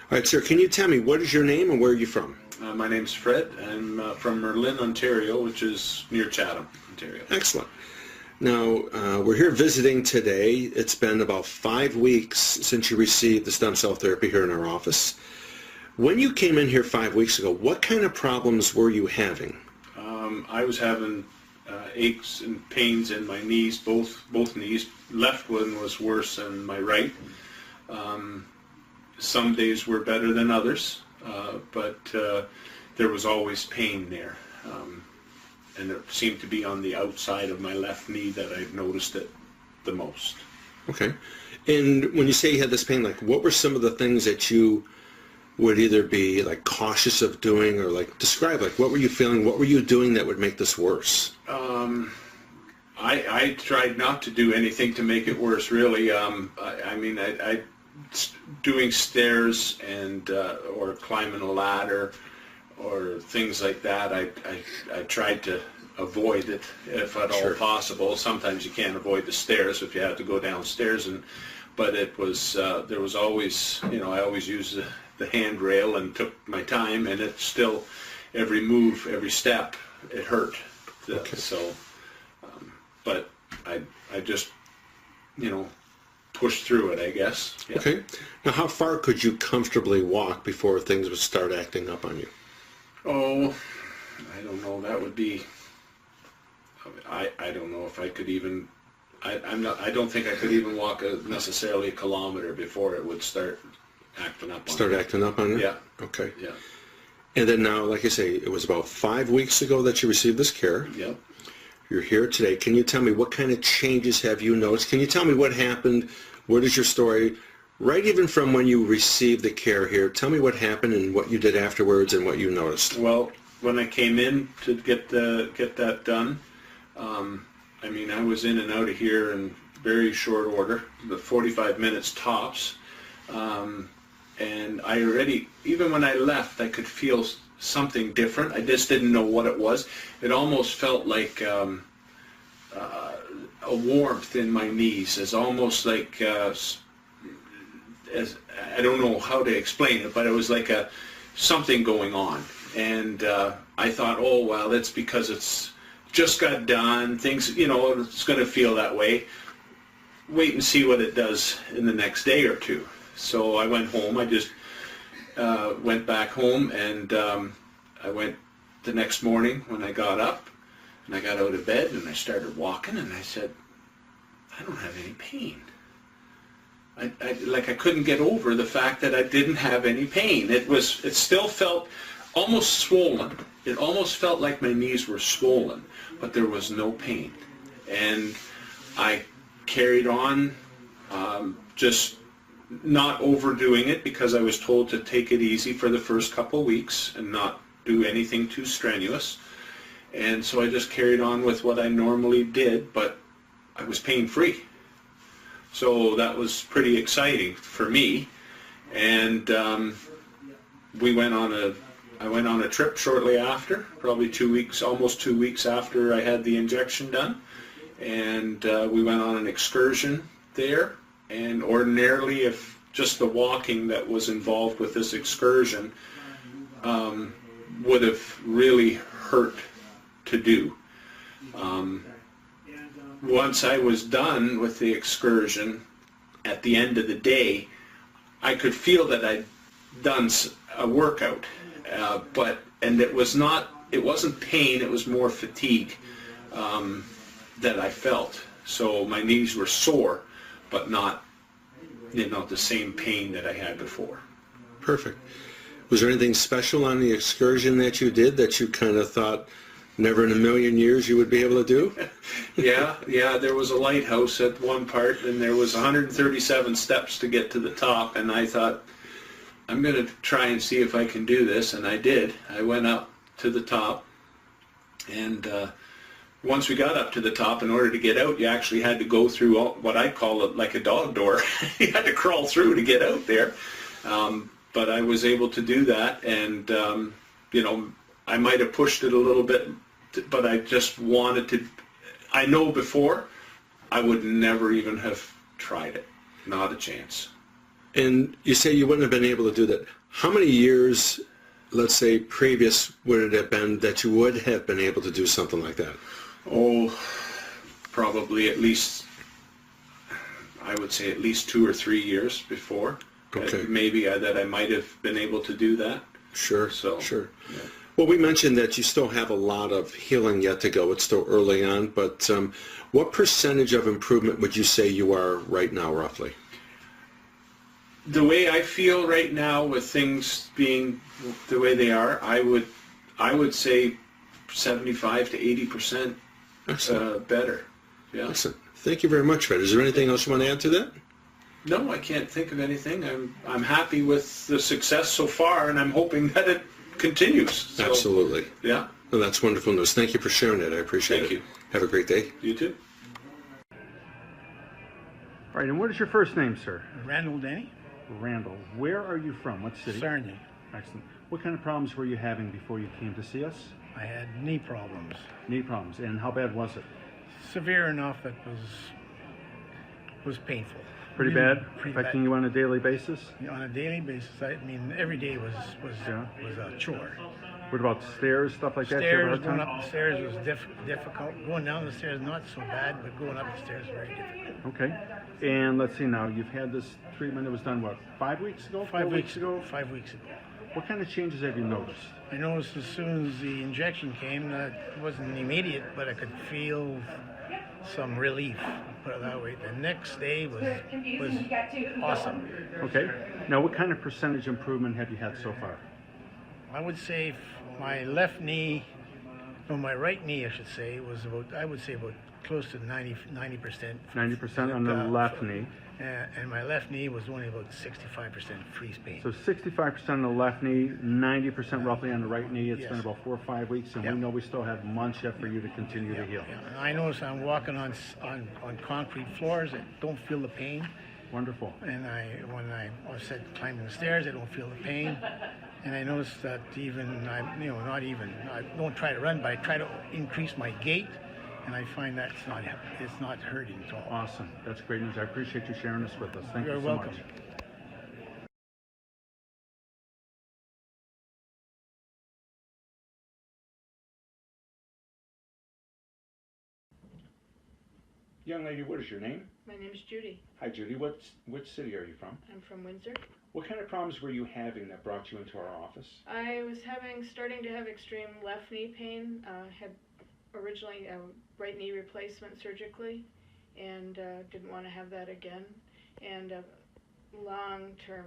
All right, sir, can you tell me what is your name and where are you from? My name's Fred. I'm from Merlin, Ontario, which is near Chatham, Ontario. Excellent. Now, we're here visiting today. It's been about 5 weeks since you received the stem cell therapy here in our office. When you came in here 5 weeks ago, what kind of problems were you having? I was having aches and pains in my knees, both knees. Left one was worse than my right. Some days were better than others, but there was always pain there. And it seemed to be on the outside of my left knee that I noticed it the most. Okay. And when you say you had this pain, like, what were some of the things that you would either be like cautious of doing, or like describe, like, what were you feeling, what were you doing that would make this worse? I tried not to do anything to make it worse, really. Doing stairs and or climbing a ladder or things like that, I tried to avoid it if at all possible. Sometimes you can't avoid the stairs if you have to go downstairs, but it was there was always, I always used the handrail and took my time, and it still, every move, every step, it hurt. Okay. So, but I just, pushed through it, I guess. Yeah. Okay. Now, how far could you comfortably walk before things would start acting up on you? Oh, I don't know. That would be. I don't know if I could even. I don't think I could even walk necessarily a kilometer before it would start acting up on Start me. acting up on you? Yeah. Okay. Yeah. And then now, like I say, it was about 5 weeks ago that you received this care. Yep. You're here today. Can you tell me what kind of changes have you noticed? Can you tell me what happened? What is your story? Right, even from when you received the care here, tell me what happened and what you did afterwards and what you noticed. Well, when I came in to get that done, I was in and out of here in very short order, the 45 minutes tops. And I already, even when I left, I could feel something different. I just didn't know what it was. It almost felt like a warmth in my knees. It's almost like, I don't know how to explain it, but it was like something going on. And I thought, oh, well, that's because it's just got done. Things, it's going to feel that way. Wait and see what it does in the next day or two. So I went home. I just went back home, and I went the next morning when I got up, and I got out of bed, and I started walking, and I said, I don't have any pain. I couldn't get over the fact that I didn't have any pain. It still felt almost swollen. It almost felt like my knees were swollen, but there was no pain. And I carried on, just not overdoing it, because I was told to take it easy for the first couple weeks and not do anything too strenuous. And so I just carried on with what I normally did, but I was pain-free. So that was pretty exciting for me. And I went on a trip shortly after, probably 2 weeks, almost 2 weeks after I had the injection done. And we went on an excursion there. And ordinarily, if just the walking that was involved with this excursion would have really hurt to do. Once I was done with the excursion, at the end of the day, I could feel that I'd done a workout, and it wasn't pain, it was more fatigue that I felt. So my knees were sore, but not, the same pain that I had before. Perfect. Was there anything special on the excursion that you did that you kind of thought never in a million years you would be able to do? Yeah, there was a lighthouse at one part, and there was 137 steps to get to the top, and I thought, I'm going to try and see if I can do this, and I did. I went up to the top, and once we got up to the top, in order to get out, you actually had to go through what I call like a dog door. You had to crawl through to get out there. But I was able to do that, and I might have pushed it a little bit, but I just wanted to. I know before I would never even have tried it. Not a chance. And you say you wouldn't have been able to do that. How many years, let's say, previous would it have been that you would have been able to do something like that? Oh, probably at least, I would say at least 2 or 3 years before. Okay. Maybe that I might have been able to do that. Sure, So, sure. yeah. Well, we mentioned that you still have a lot of healing yet to go. It's still early on, but what percentage of improvement would you say you are right now, roughly? The way I feel right now with things being the way they are, I would say 75 to 80% better. Yeah. Excellent. Thank you very much, Fred. Is there anything else you want to add to that? No, I can't think of anything. I'm happy with the success so far, and I'm hoping that it continues. So, Absolutely. yeah. Well, that's wonderful news. Thank you for sharing it. I appreciate it. Thank you. Have a great day. You too. All right, and what is your first name, sir? Randall Denny, Randall. Where are you from? What city? Sarnia. Excellent. What kind of problems were you having before you came to see us? I had knee problems. Knee problems. And how bad was it? Severe enough it was painful. Pretty Really, bad? pretty Affecting bad. you on a daily basis? On a daily basis. I mean, every day was a chore. What about stairs, stuff like that? You ever Stairs, had going time? up the stairs was difficult. Going down the stairs, not so bad, but going up the stairs, very difficult. Okay. And let's see now, you've had this treatment, it was done, what, 5 weeks ago? 5 4 weeks ago. 5 weeks ago. What kind of changes have you noticed? I noticed as soon as the injection came that it wasn't immediate, but I could feel some relief, put it that way. The next day was awesome. Okay. Now, what kind of percentage improvement have you had so far? I would say my left knee, or my right knee, I should say, was about, I would say about close to 90%. 90% on the left knee. And my left knee was only about 65% freeze pain. So 65% on the left knee, 90% roughly on the right knee. It's Yes. been about 4 or 5 weeks, and Yep. we know we still have months yet for you to continue to heal. Yeah. And I notice I'm walking on concrete floors. I don't feel the pain. Wonderful. And when I said climbing the stairs, I don't feel the pain. And I noticed that I don't try to run, but I try to increase my gait. And I find that it's not hurting at all. Awesome. That's great news. I appreciate you sharing this with us. Thank You're you so welcome. much. Young lady, what is your name? My name is Judy. Hi, Judy. Which city are you from? I'm from Windsor. What kind of problems were you having that brought you into our office? I was starting to have extreme left knee pain. Had originally a right knee replacement surgically, and didn't want to have that again. And long-term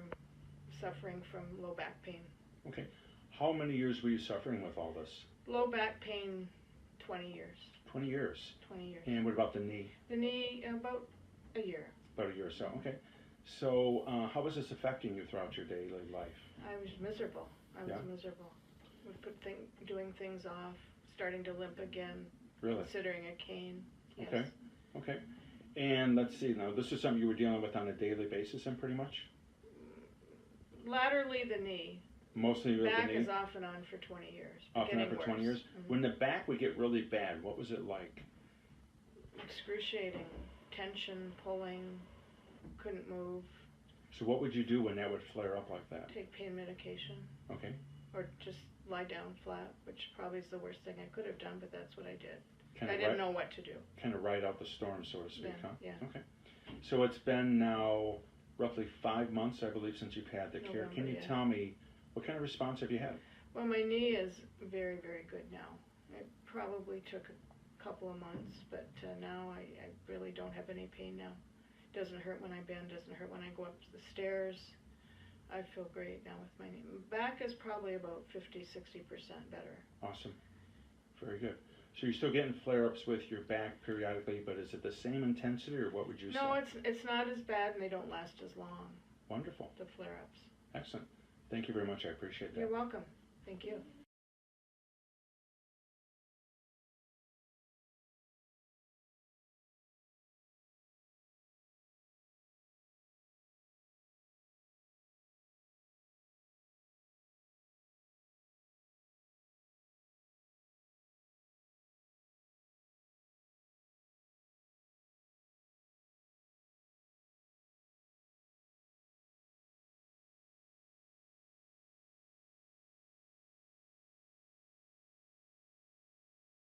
suffering from low back pain. Okay. How many years were you suffering with all this? Low back pain, 20 years. 20 years. 20 years. And what about the knee? The knee, about a year. About a year or so. Okay. So how was this affecting you throughout your daily life? I was miserable. I was miserable. Would put doing things off, starting to limp again. Really? Considering a cane. Yes. Okay. Okay. And let's see, now this is something you were dealing with on a daily basis then pretty much? Laterally the knee. Mostly with the Back knee? is off and on for 20 years. Off and on Getting for 20 worse. years? Mhm. When the back would get really bad, what was it like? Excruciating. Tension, pulling, couldn't move, So what would you do when that would flare up like that? take pain medication, Okay. or just lie down flat, which probably is the worst thing I could have done, but that's what I did. Kind I of didn't know what to do. Kind of ride out the storm, so to speak, Yeah, huh? yeah. Okay. So it's been now roughly 5 months, I believe, since you've had the care. Can you November, yeah. tell me, what kind of response have you had? Well, my knee is very, very good now. It probably took a couple of months, but now I really don't have any pain now. Doesn't hurt when I bend, doesn't hurt when I go up the stairs. I feel great now with my knee. Back is probably about 50-60% better. Awesome. Very good. So you're still getting flare-ups with your back periodically, but is it the same intensity, or what would you say? No, it's not as bad, and they don't last as long, Wonderful. the flare-ups. Excellent. Thank you very much. I appreciate that. You're welcome. Thank you.